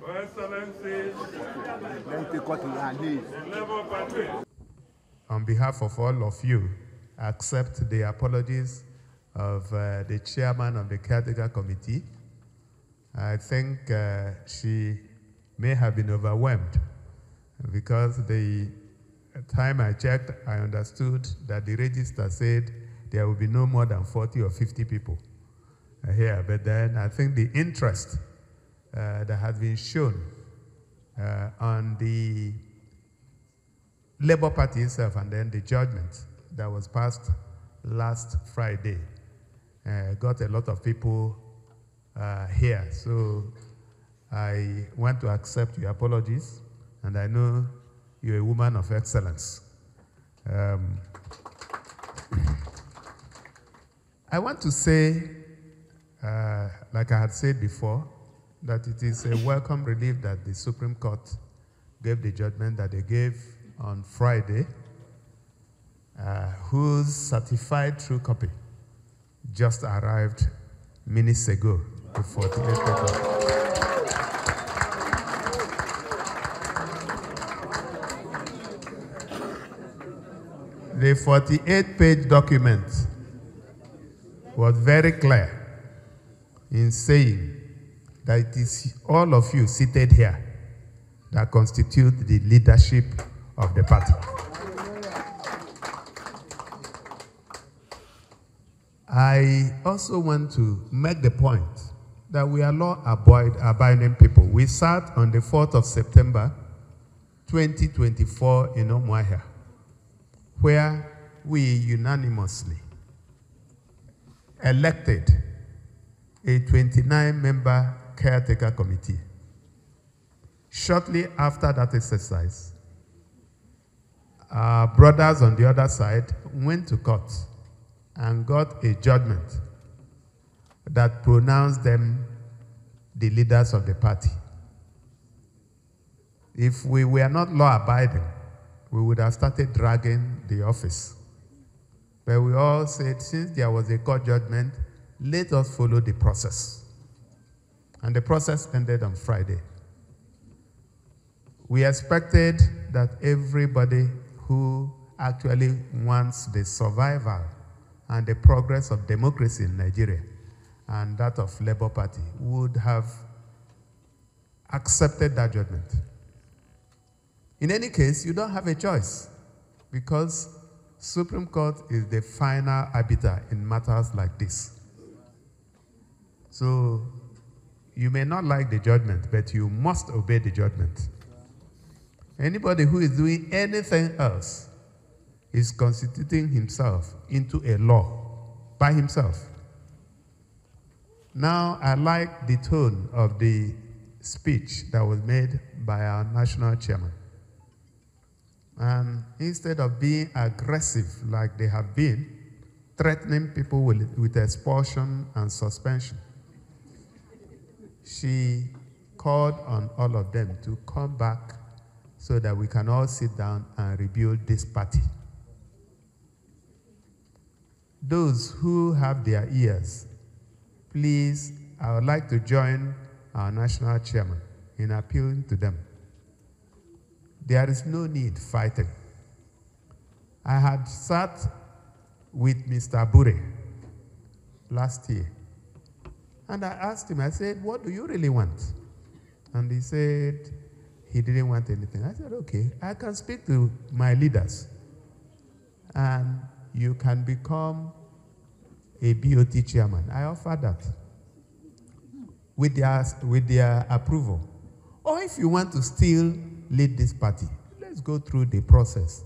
Your Excellencies, on behalf of all of you, I accept the apologies of the chairman of the Caretaker Committee. I think she may have been overwhelmed because the time I checked, I understood that the register said there will be no more than 40 or 50 people here. But then I think the interest that has been shown on the Labour Party itself and then the judgment that was passed last Friday got a lot of people here. So I want to accept your apologies, and I know you're a woman of excellence. I want to say, like I had said before, that it is a welcome relief that the Supreme Court gave the judgment that they gave on Friday, whose certified true copy just arrived minutes ago to 48 people. The 48-page document was very clear in saying that it is all of you seated here that constitute the leadership of the party. I also want to make the point that we are law-abiding people. We sat on the 4th of September, 2024 in Umuahia, where we unanimously elected a 29-member caretaker committee. Shortly after that exercise, our brothers on the other side went to court and got a judgment that pronounced them the leaders of the party. If we were not law-abiding, we would have started dragging the office. But we all said, since there was a court judgment, let us follow the process. And the process ended on Friday. We expected that everybody who actually wants the survival and the progress of democracy in Nigeria and that of Labour Party would have accepted that judgment. In any case, you don't have a choice because Supreme Court is the final arbiter in matters like this. So you may not like the judgment, but you must obey the judgment. Anybody who is doing anything else is constituting himself into a law by himself. Now, I like the tone of the speech that was made by our national chairman. And instead of being aggressive like they have been, threatening people with expulsion and suspension, she called on all of them to come back so that we can all sit down and rebuild this party. Those who have their ears, please, I would like to join our national chairman in appealing to them. There is no need fighting. I had sat with Mr. Abure last year, and I asked him, I said, what do you really want? And he said he didn't want anything. I said, okay, I can speak to my leaders, and you can become a BOT chairman. I offer that with their approval. Or if you want to still lead this party, let's go through the process.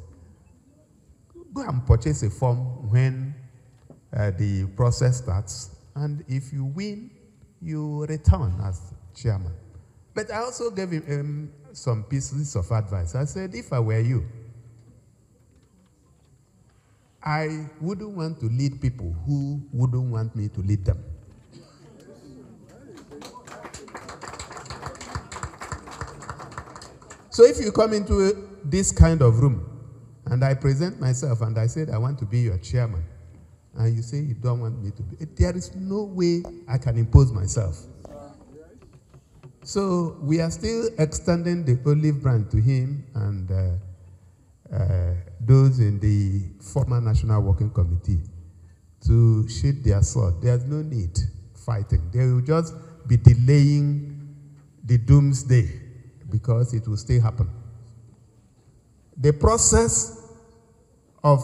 Go and purchase a form when the process starts, and if you win, you return as chairman. But I also gave him some pieces of advice. I said, if I were you, I wouldn't want to lead people who wouldn't want me to lead them. So if you come into this kind of room and I present myself and I said I want to be your chairman, and you say you don't want me to be, there is no way I can impose myself. So we are still extending the olive branch to him and those in the former National Working Committee to sheath their sword. There's no need fighting. They will just be delaying the doomsday because it will still happen. The process of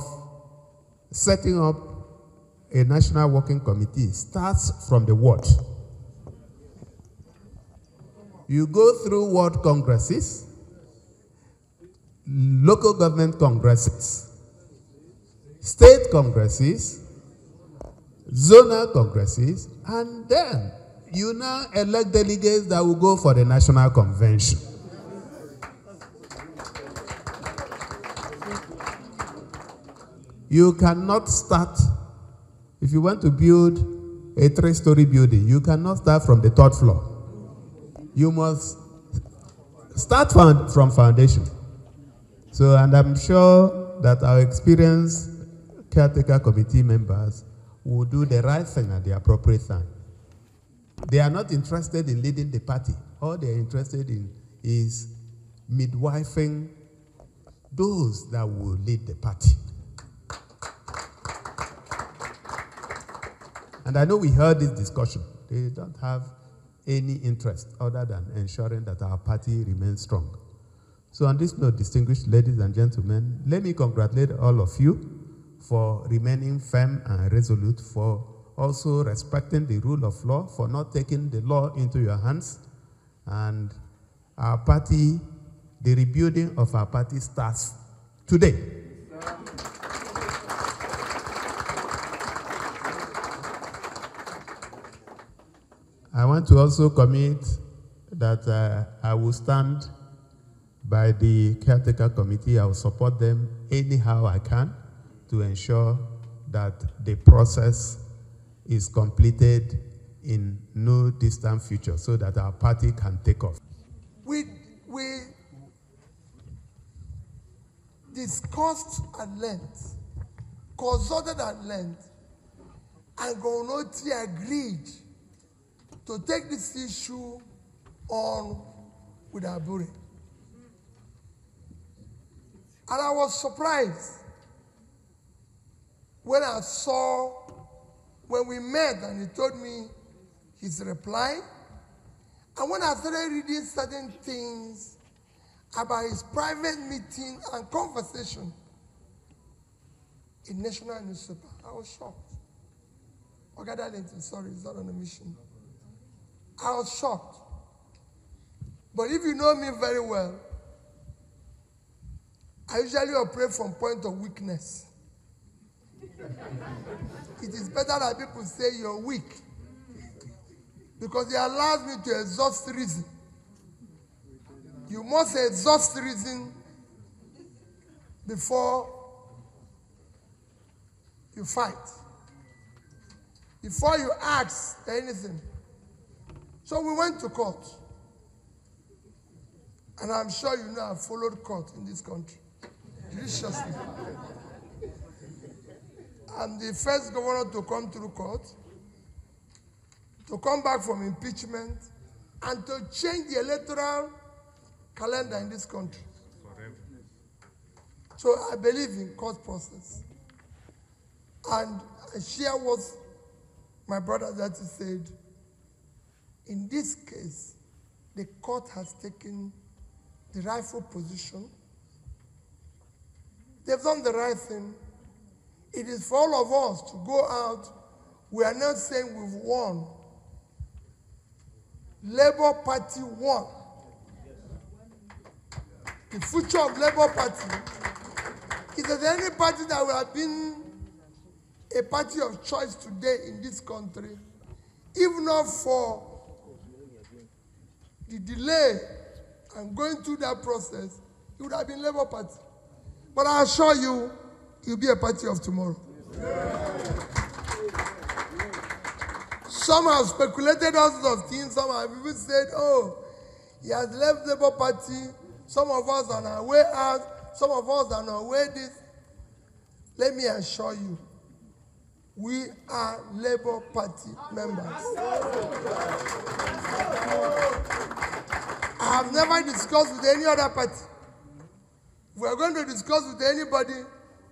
setting up a National Working Committee starts from the ward. You go through ward congresses, local government congresses, state congresses, zonal congresses, and then you now elect delegates that will go for the national convention. You cannot start, if you want to build a 3-story building, you cannot start from the 3rd floor. You must start from foundation. So, and I'm sure that our experienced caretaker committee members will do the right thing at the appropriate time. They are not interested in leading the party. All they are interested in is midwifing those that will lead the party. And I know we heard this discussion. They don't have any interest other than ensuring that our party remains strong. So on this note, distinguished ladies and gentlemen, let me congratulate all of you for remaining firm and resolute, for also respecting the rule of law, for not taking the law into your hands. And our party, the rebuilding of our party starts today. I want to also commit that I will stand by the caretaker committee. I will support them anyhow I can to ensure that the process is completed in no distant future so that our party can take off. We discussed at length, consulted at length, and Gonoti agreed to take this issue on with Abure. And I was surprised when I saw, when we met and he told me his reply, and when I started reading certain things about his private meeting and conversation in national newspaper, I was shocked. Okay, Darlington, sorry, it's not on a mission. I was shocked. But if you know me very well, I usually operate from point of weakness. It is better that people say you're weak, because it allows me to exhaust reason. You must exhaust reason before you fight, before you ask anything. So we went to court. And I'm sure you know I've followed court in this country deliciously. I'm the first governor to come through court, to come back from impeachment, and to change the electoral calendar in this country. Forever. So I believe in court process. And I share what my brother that said. In this case, the court has taken the rightful position. They've done the right thing. It is for all of us to go out. We are not saying we've won. Labour Party won. The future of Labour Party is that any party that would have been a party of choice today in this country, if not for the delay and going through that process, it would have been Labour Party. But I assure you, you'll be a party of tomorrow. Some have speculated all sorts of things. Some have even said, oh, he has left Labour Party. Some of us are on our way out. Some of us are on our way this. Let me assure you, we are Labour Party members. I've never discussed with any other party. If we are going to discuss with anybody,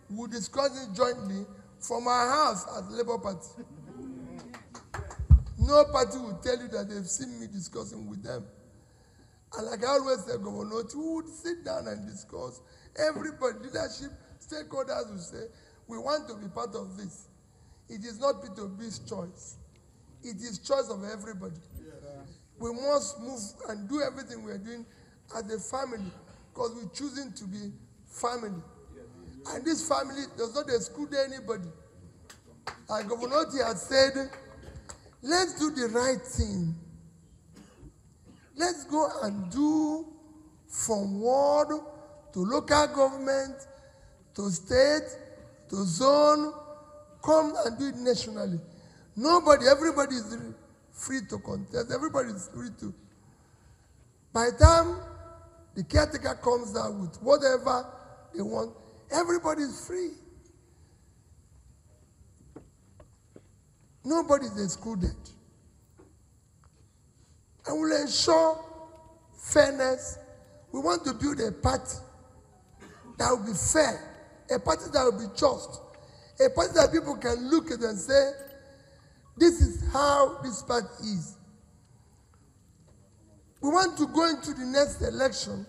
we'll discuss it jointly from our house as Labour Party. No party will tell you that they've seen me discussing with them. And like I always say, Governor, we would sit down and discuss. Everybody, leadership, stakeholders will say, we want to be part of this. It is not P2B's choice. It is choice of everybody. We must move and do everything we are doing as a family because we're choosing to be family. And this family does not exclude anybody. Like Governor has said, let's do the right thing. Let's go and do from ward to local government, to state, to zone, come and do it nationally. Nobody, everybody is free to contest. Everybody is free to. By the time the caretaker comes out with whatever they want, everybody is free. Nobody is excluded. And we'll ensure fairness. We want to build a party that will be fair, a party that will be just, a party that people can look at and say, this is how this party is. We want to go into the next election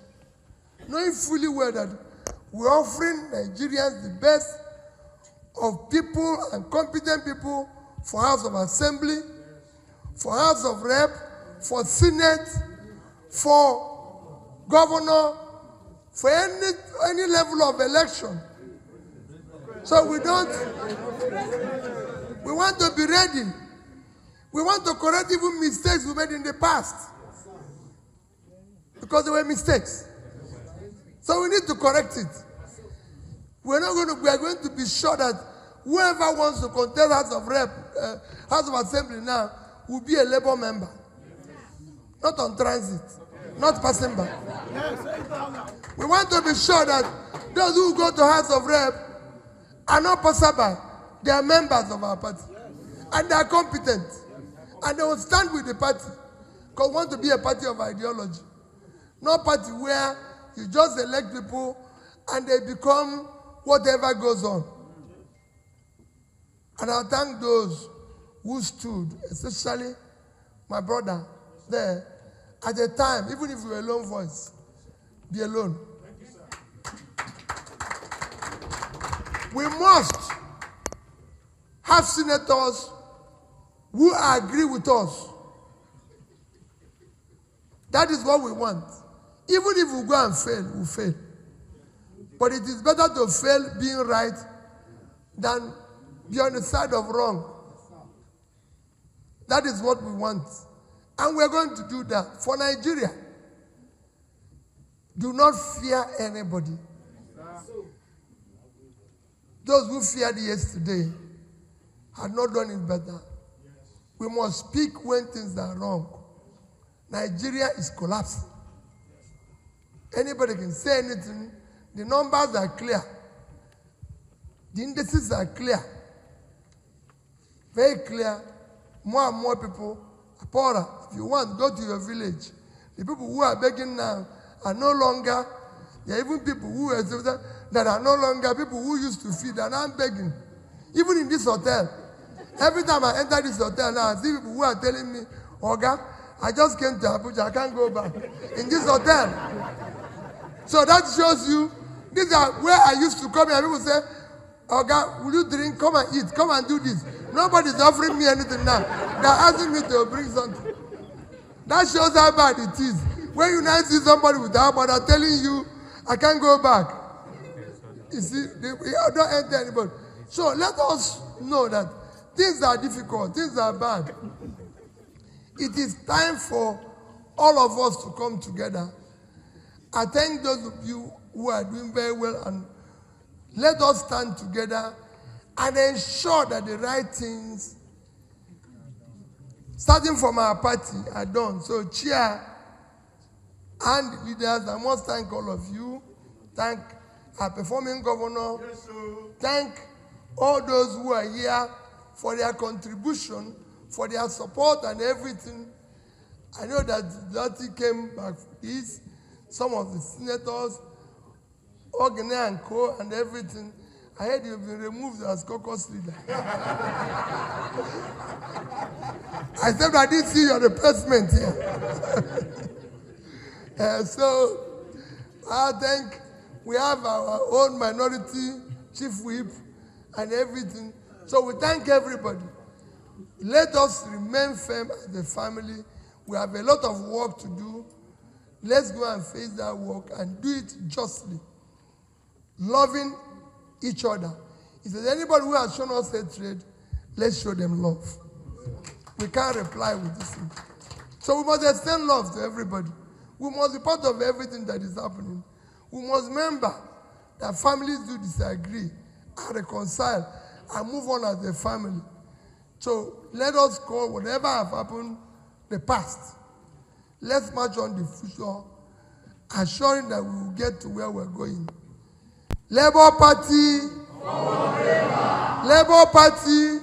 knowing fully well that we're offering Nigerians the best of people and competent people for House of Assembly, for House of Rep, for Senate, for Governor, for any level of election. So we want to be ready. We want to correct even mistakes we made in the past. Because they were mistakes. So we need to correct it. We are going to be sure that whoever wants to contest House of Rep, House of Assembly now, will be a Labour member. Not on transit. Not passing by. We want to be sure that those who go to House of Rep are not passing by. They are members of our party. And they are competent. And they will stand with the party. Because we want to be a party of ideology. Not party where you just elect people and they become whatever goes on. And I thank those who stood, especially my brother there, at the time, even if we were a lone voice, be alone. We must have senators who agree with us. That is what we want. Even if we go and fail, we'll fail. But it is better to fail being right than be on the side of wrong. That is what we want. And we're going to do that. For Nigeria, do not fear anybody. Those who feared yesterday had not done it better. We must speak when things are wrong. Nigeria is collapsing. Anybody can say anything. The numbers are clear. The indices are clear. Very clear. More and more people are poorer. If you want, go to your village. The people who are begging now are no longer, there are even people who are that are no longer people who used to feed and are begging. Even in this hotel. Every time I enter this hotel now, I see people who are telling me, Oga, I just came to Abuja, I can't go back. In this hotel. So that shows you, these are where I used to come here. People say, Oga, will you drink? Come and eat. Come and do this. Nobody's offering me anything now. They're asking me to bring something. That shows how bad it is. When you now see somebody with that, but they're telling you, I can't go back. You see, they don't enter anybody. So let us know that things are difficult. Things are bad. It is time for all of us to come together. I thank those of you who are doing very well, and let us stand together and ensure that the right things, starting from our party, are done. So, Chair and leaders, I must thank all of you. Thank our performing governor. Yes, thank all those who are here for their contribution, for their support and everything. I know that Dottie came back east, some of the senators, Ogene and Co. and everything. I heard you've been removed as caucus leader. I said I didn't see your replacement here. So I think we have our own minority chief whip and everything. So we thank everybody. Let us remain firm as a family. We have a lot of work to do. Let's go and face that work and do it justly. Loving each other. If there's anybody who has shown us hatred, let's show them love. We can't reply with this thing. So we must extend love to everybody. We must be part of everything that is happening. We must remember that families do disagree and reconcile and move on as a family. So let us call whatever has happened the past. Let's march on the future, assuring that we will get to where we're going. Labour Party. Labour Party.